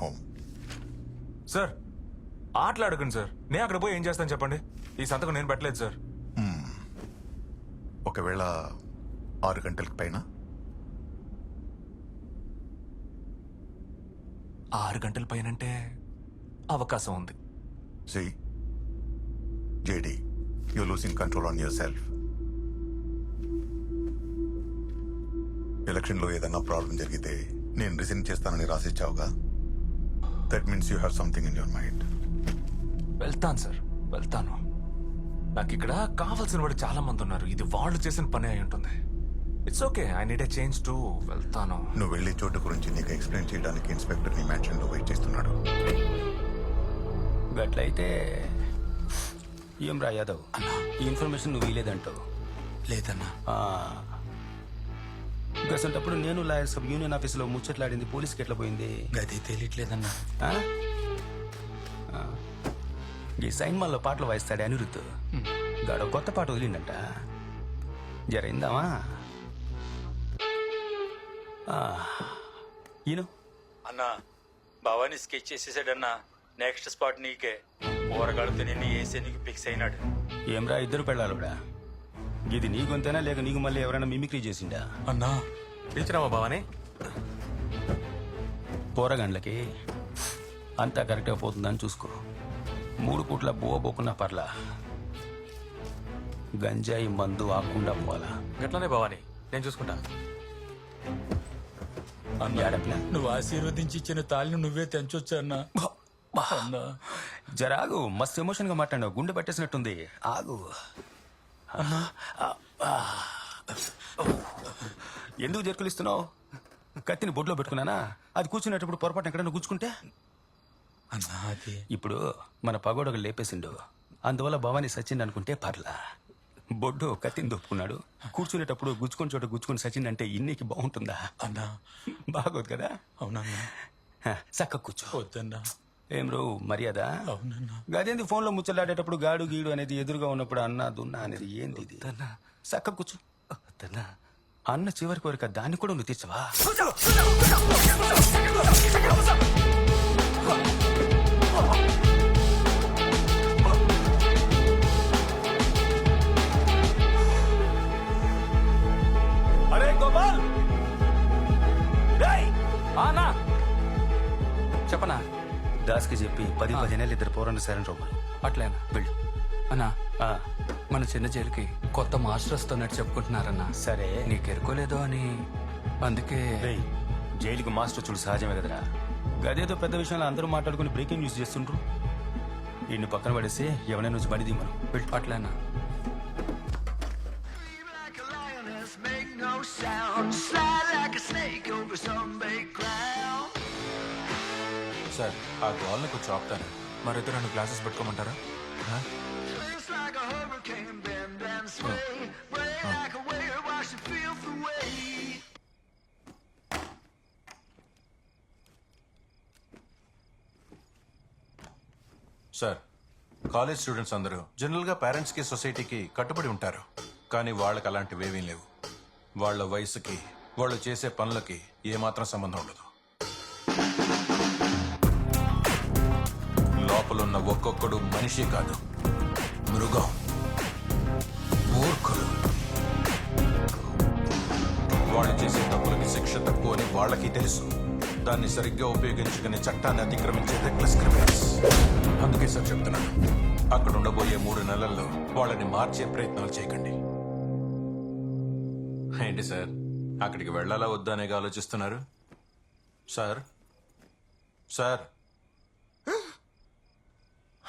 Home. Sir ఆటలాడకండి sir. నేను అక్కడ పోయి ఏం చేస్తాను చెప్పండి. ఈ సంతకం నేను పెట్టలేదు సార్. ఒకవేళ 6 గంటలకు పైన 6 గంటల పైనంటే అవకాశం ఉంది. See, JD, you're losing control on yourself. ఎలక్షన్లో ఏదన్నా ప్రాబ్లం జరిగితే నేను రిజైన్ చేస్తానని రాసిచ్చావుగా. That means you have something in your mind. వెళ్తాను సార్, వెళ్తాను. నాకు ఇక్కడ కావాల్సిన వాడు చాలా మంది ఉన్నారు. ఇది వాళ్ళు చేసిన పని అయి ఉంటుంది. It's okay, I need a change to. వెళ్తాను. నువ్వు వెళ్ళే చోటు గురించి నీకు ఎక్స్ప్లెయిన్ చేయడానికి ఇన్స్పెక్టర్ నీ మ్యాన్షన్ లో వెయిట్ చేస్తున్నాడు. గట్లయితే ఏం రా యాదవ్, ఈ ఇన్ఫర్మేషన్ నువ్వు వీలేదంటావు. లేదన్నా. గసంటప్పుడు నేను లాయర్ సబ్ యూనియన్ ఆఫీసులో ముచ్చట్లాడింది పోలీస్కి ఎట్లా పోయింది? గది తెలియట్లేదన్నా. ఆ? ఆ. ఈ సైన్ మాల్లో పాటలు వాయిస్తాడే అనిరుద్ధ్, గాడో కొత్త పాట వదిలిందంట. జరైందామా? ఈయన అన్నా భవానీ స్కెచ్ చేసేసాడన్నా. నెక్స్ట్ స్పాట్ నీకే. ఊరగాడితో నిన్ను వేసే నీకు ఫిక్స్ అయినాడు. ఏమ్రా ఇద్దరు పెళ్ళాలుడా? ఇది నీ గొంతేనా లేక నీకు మళ్ళీ ఎవరైనా మిమిక్రీ చేసిండా? అన్నా పిలిచినావా బావని? పోరగండ్లకి అంతా కరెక్ట్గా పోతుందని చూసుకో. 3 పూట్ల బోకున్నా పర్లా, గంజాయి మందు ఆకుండా పోవాలా. గట్లనే బావని, నేను చూసుకుంటా. అన్నా నువ్వు ఆశీర్వదించి ఇచ్చిన తాళిని నువ్వే తెంచొచ్చు అన్నా. అన్నా జరాగు, మస్తు ఎమోషన్ గా మాట్లాడావు. గుండె పట్టేసినట్టుంది. ఆగు. ఎందుకు జర్కులిస్తున్నావు? కత్తిని బొడ్లో పెట్టుకున్నానా? అది కూర్చునేటప్పుడు పొరపాటు ఎక్కడైనా కూర్చుకుంటే? అన్నా అది ఇప్పుడు మన పగోడొక లేపేసిండు, అందువల్ల భవానీ సచిండ్ అనుకుంటే పర్లా. బొడ్డు కత్తిని దొప్పుకున్నాడు, కూర్చునేటప్పుడు గుచ్చుకొని చోట గుచ్చుకొని సచిండ్ అంటే ఇన్నికి బాగుంటుందా? అన్నా బాగోదు కదా. అవునన్నా. చక్క కూర్చో. వద్దన్నా. ఏం రో మర్యాద? అవునన్నా. గదేంది ఫోన్లో ముచ్చలాడేటప్పుడు గాడు గీడు అనేది ఎదురుగా ఉన్నప్పుడు అన్నా దున్నా అనేది ఏంది ఇది? చక్క కూర్చో. అన్న చివరి కోరిక దాన్ని కూడా నువ్వు తీర్చవా? అరే గోపాల్, చెప్పనా? దాస్కి చెప్పి 10-15 ఏళ్ళు ఇద్దరు పోరాన్ని సరైన రోగులు. అట్లేనా? వెళ్ళు. అన్నా ఆ, మన చిన్న జైలుకి కొత్త మాస్టర్ వస్తున్నట్టు చెప్పుకుంటున్నారన్నా. సరే. నీకు ఎరుకోలేదో అని అందుకే. రేయ్, జైలుకి మాస్టర్ చూడు సహజమే కదరా. గదేదో పెద్ద విషయంలో అందరూ మాట్లాడుకుని బ్రేకింగ్ న్యూస్ చేస్తుండ్రు. ఇన్ని పక్కన పడేసి ఎవరైనా నుంచి బండి దిమ్మను. వెళ్ళు. అట్లేనా? సార్ ఆ గోల్ని కొంచెం ఆపుతాను. మరిద్దరు నన్ను గ్లాసెస్ పెట్టుకోమంటారా? సార్, కాలేజ్ స్టూడెంట్స్ అందరూ జనరల్గా పేరెంట్స్కి సొసైటీకి కట్టుబడి ఉంటారు. కానీ వాళ్ళకి అలాంటివేమీ లేవు. వాళ్ళ వయసుకి వాళ్ళు చేసే పనులకి ఏమాత్రం సంబంధం ఉండదు. లోపలున్న ఒక్కొక్కడు మనిషి కాదు, మృగం, మూర్ఖులు. వాళ్ళు చేసే తప్పులకి శిక్ష తక్కువ అని వాళ్ళకి తెలుసు. దాన్ని సరిగ్గా ఉపయోగించుకుని చట్టాన్ని అతిక్రమించే రెక్లెస్ క్రిమినల్స్. అందుకే సార్ చెప్తున్నాను, అక్కడ ఉండబోయే 3 నెలల్లో వాళ్ళని మార్చే ప్రయత్నాలు చేయకండి. ఏంటి సార్, అక్కడికి వెళ్ళాలా వద్దా అనే ఆలోచిస్తున్నారు? సార్ సార్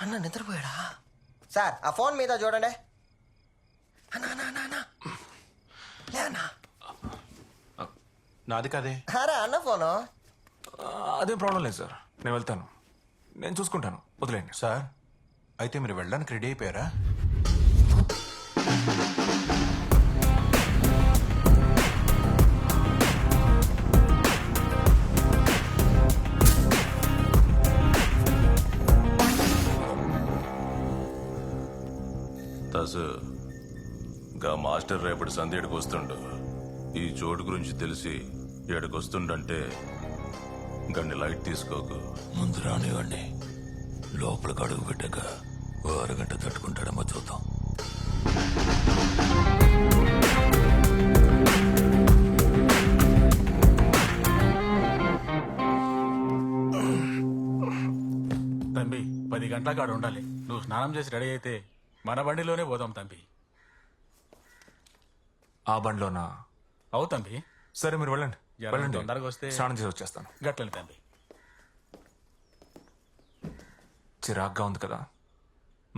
అన్న నిద్రపోయాడా? సార్ ఆ ఫోన్ మీద చూడండి. నాది కాదే. అరే అన్న ఫోను. అదేం ప్రాబ్లం లేదు సార్, నేను వెళ్తాను. నేను చూసుకుంటాను, వదిలేండి. సార్, అయితే మీరు వెళ్ళడానికి రెడీ అయిపోయారా? తసు గా మాస్టర్ రేపటి సందేడికి వస్తుండు. ఈ చోటు గురించి తెలిసి ఏడకొస్తుండంటే గన్ని లైట్ తీసుకోకు. ముందు రానివ్వండి. లోపలికి అడుగు పెట్టాక ఓ అరగంట తట్టుకుంటాడేమో చూద్దాం. తంబి 10 గంటలకు ఆడ ఉండాలి. నువ్వు స్నానం చేసి రెడీ అయితే మన బండిలోనే పోదాం తంబి. ఆ బండిలోనా? అవు తంబి, సరే మీరు వెళ్ళండి, జర వెళ్ళండి. తొందరగా వస్తే స్నానం చేసి వచ్చేస్తాను. గట్లని తంబి. చిరాగ్గా ఉంది కదా.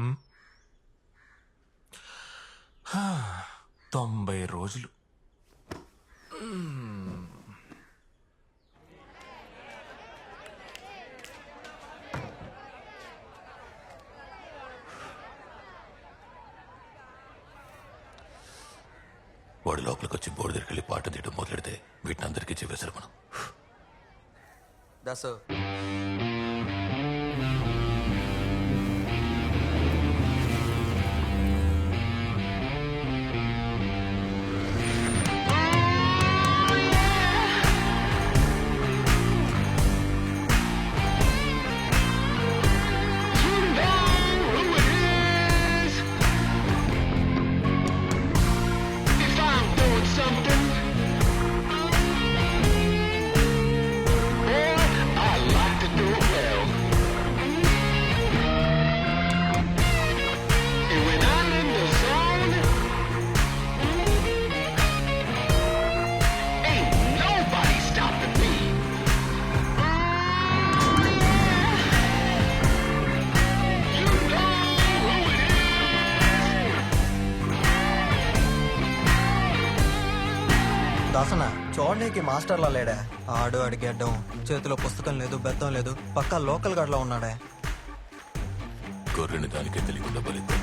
ఉమ్? 90 రోజులు. వాడు లోపలికి వచ్చి బోర్డు దగ్గరికి వెళ్ళి పాట తీయడం మొదలెడితే వీటిని అందరికీ చెప్పేశారు మనం. దసు దాసన చూడడానికి మాస్టర్లా లేడా? ఆడు అడిగేడ్డం, చేతిలో పుస్తకం లేదు, బెత్తం లేదు, పక్కా లోకల్ గాడ్లా ఉన్నాడే. గొర్రెని దానికే తెలియకుండా బలిద్దాం.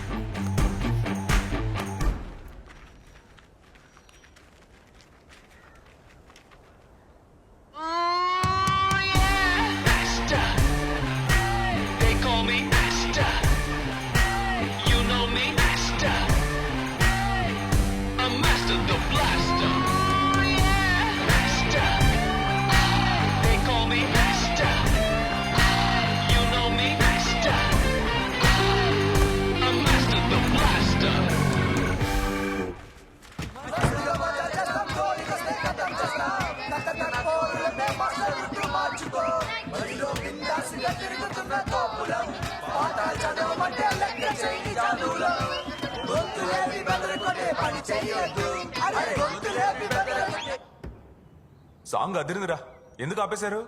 సాంగ్ అదిరిందిరా, ఎందుకు ఆపేశారు?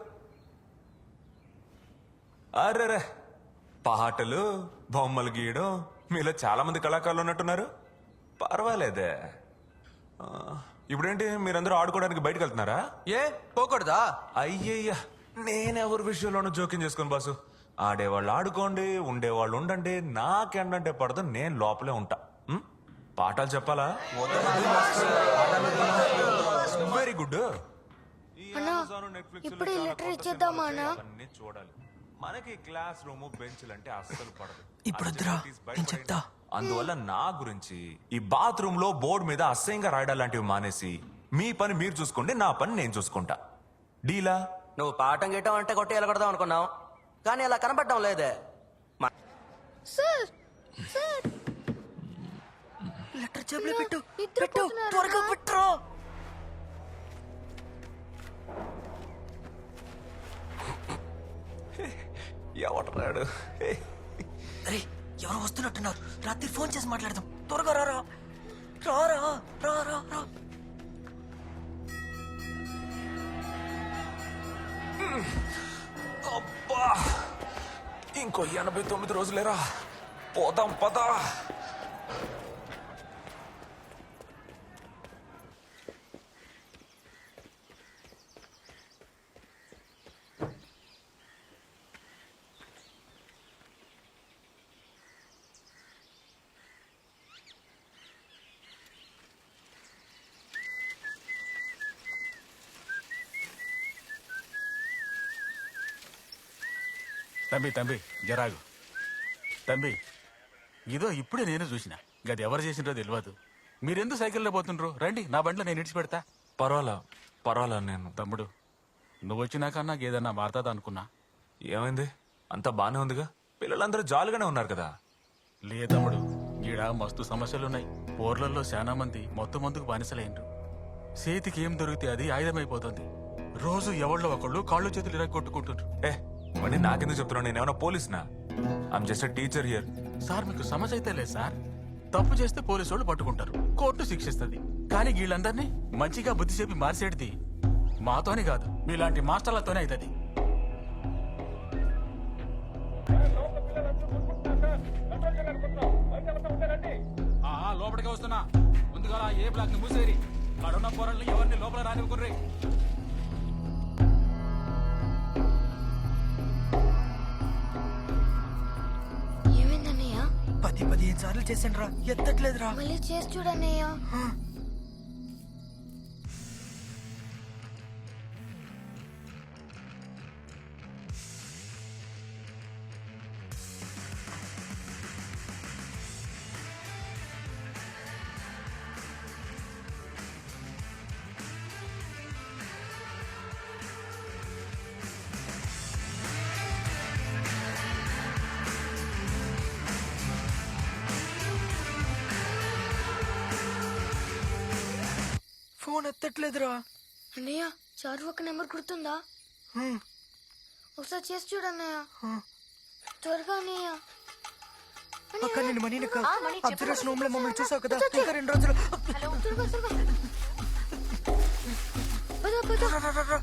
అరే పాటలు, బొమ్మలు గీయడం మీలో చాలా మంది కళాకారులు ఉన్నట్టున్నారు. పర్వాలేదే. ఇప్పుడేంటి మీరందరూ ఆడుకోవడానికి బయటకు వెళ్తున్నారా? ఏ పోకూడదా? అయ్యయ్యా, నేనెవరి విషయంలోనూ జోక్యం చేసుకోను బాసు. ఆడేవాళ్ళు ఆడుకోండి, ఉండేవాళ్ళు ఉండండి. నాకేంటంటే పడదు, నేను లోపలే ఉంటా. ఉం? పాఠాలు చెప్పాలా? Very good. ఇప్పుడు లెటర్ ఇచ్చేద్దామా అన్నా? చూడాలి. మనకి క్లాస్ రూమ్ బెంచ్లు అంటే అస్సలు పడదు. ఇప్పుడు నేను చెప్తా. అందువల్ల నా గురించి ఈ బాత్రూమ్ లో బోర్డు మీద అసహ్యంగా రాయడం లాంటివి మానేసి మీ పని మీరు చూసుకోండి, నా పని నేను చూసుకుంటా. డీలా? నువ్వు పాఠం గిట్టం అంటే కొట్టి వెళ్ళగొడదాం అనుకున్నావు, కానీ అలా కనపడడం లేదే. సార్ సార్ లెటర్ చెప్పులు పెట్టు, ఇద్దరు పెట్టు, పోతున్నారా? త్వరగా పెట్టు. ఎవడరాడు? అరే ఎవరు వస్తున్నట్టున్నారు, రాత్రి ఫోన్ చేసి మాట్లాడదాం. త్వరగా రారా రారా రా రా రా. అబ్బా, ఇంకో 89 రోజులేరా. పోదాం పదా. తంబి జరాగు. తంబి ఇదో ఇప్పుడే నేను చూసిన, గది ఎవరు చేసినో తెలియదు. మీరెందుకు సైకిల్లో పోతుండ్రు? రండి, నా బండిలో నేను ఇడిచి పెడతా. పర్వాలా నేను. తమ్ముడు, నువ్వు వచ్చినాక నాకు ఏదన్నా మారుతుంది అనుకున్నా. ఏమైంది? అంతా బానే ఉందిగా, పిల్లలందరూ జాలీగానే ఉన్నారు కదా. లేదమ్ముడు, ఈడ మస్తు సమస్యలున్నాయి. పోర్లల్లో చాలా మంది మొత్తం మందుకు బానిసలైండ్రు. చేతికి ఏం దొరికితే అది ఆయుధమైపోతుంది. రోజు ఎవళ్ళో ఒకళ్ళు కాళ్ళు చేతులు ఇరగొట్టుకుంటుండ్రు. ఏ మరి నాకెందుకు చెప్తున్నావు? నేనేమన్నా పోలీసునా? I'm just teacher here. Sir మీకు సమస్య అయితే లేదు సార్. తప్పు చేస్తే పోలీసు వాళ్ళు పట్టుకుంటారు, కోర్టు శిక్షిస్తుంది. కానీ వీళ్ళందరినీ మంచిగా బుద్ధి చెప్పి మార్చేటిది మాతోనే కాదు, మీలాంటి మాస్టర్లతోనే అవుతుంది. లోపలికి వస్తున్నా. ముందుగా ఏ బ్లాక్ ని మూసేరి. కడున్న పోరాళ్ళని ఎవరిని లోపల రానివ్వకుర్రీ. ఏమైందన్నయ్య? 10-15 సార్లు చేసాను రా, ఎత్తట్లేదురా. మళ్ళీ చేసి చూడన్నయ్య. ఫోన్ ఎత్తట్లేదురా. అన్నయ్య, చారు ఒక నెంబర్ గుర్తుందా? ఒకసారి చేసి చూడన్నయ్య. త్వరగా అన్నయ్య. అక్క నేను మనీని అబ్జర్వేషన్ రూమ్ లో మమ్మల్ని చూసావు కదా, ఇంకా 2 రోజులు. త్వరగా త్వరగా. పద, పద. రా, రా, రా, రా.